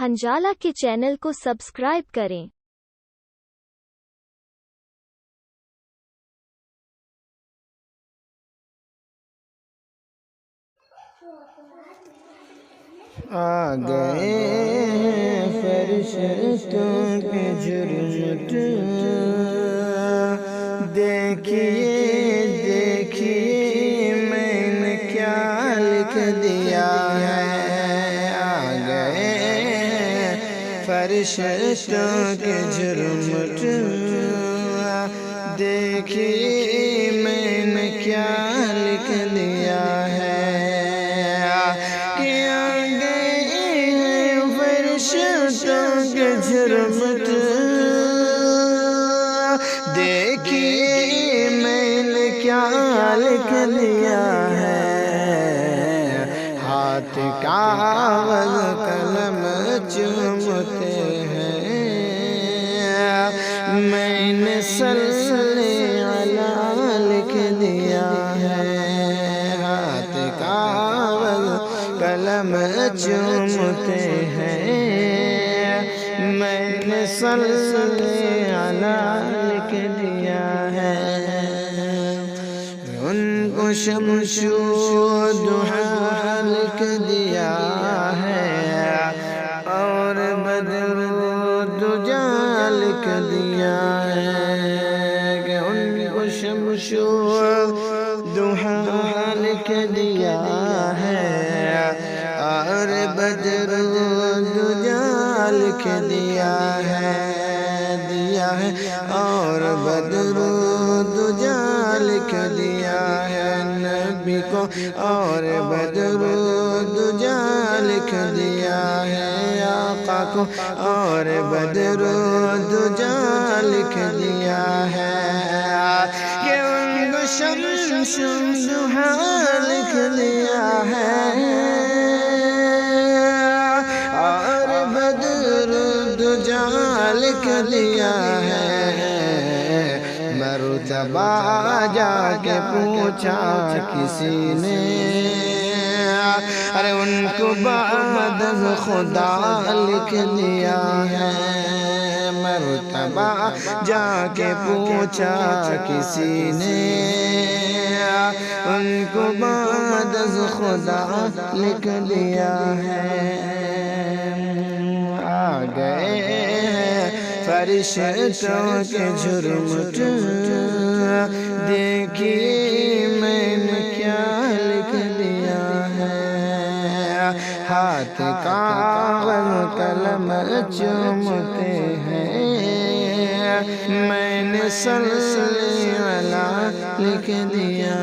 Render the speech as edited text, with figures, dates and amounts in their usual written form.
ہنجالہ کے چینل کو سبسکرائب کریں۔ آ گئے فرشتوں کے جھرمٹ، دیکھیے دیکھیے میں نے کیا لکھ دیا ہے۔ آ گئے فرشتوں کے جھرمٹ، دیکھیے میں نے کیا لکھ دیا ہے۔ جھرمٹ، دیکھیے میں نے کیا لکھ دیا ہے۔ ہاتھ کاغذ قلم چومتے ہیں، میں نے صلی علی لکھ دیا ہے۔ ہاتھ کاغذ قلم چومتے ہیں، میں نے صلی علی لکھ دیا ہے۔ ان کو شمس و ضحیٰ لکھ دیا ہے، اور بدر و دجیٰ لکھ دیا ہے۔ کہ ان کو شمس و ضحیٰ لکھ دیا ہے، اور بدر و دجیٰ لکھ دیا ہے، اور بدر و دجیٰ لکھ دیا ہے نبی کو، اور بدر و دجیٰ لکھ دیا ہے آقا کو، اور بدر و دجیٰ لکھ دیا ہے۔ کہ ان کو شمس و ضحیٰ لکھ دیا ہے، اور بدر و دجیٰ لکھ دیا ہے۔ مرتبہ جا کے پوچھا کسی نے، ارے ان کو بعد خدا لکھ دیا ہے۔ مرتبہ جا کے پوچھا کسی نے، ان کو بعد خدا لکھ دیا ہے۔ آ گئے فرشتوں کے جھرمٹ، دیکھیے میں نے کیا لکھ دیا ہے۔ ہاتھ کاغذ قلم چومتے ہیں، میں نے صلی علی لکھ دیا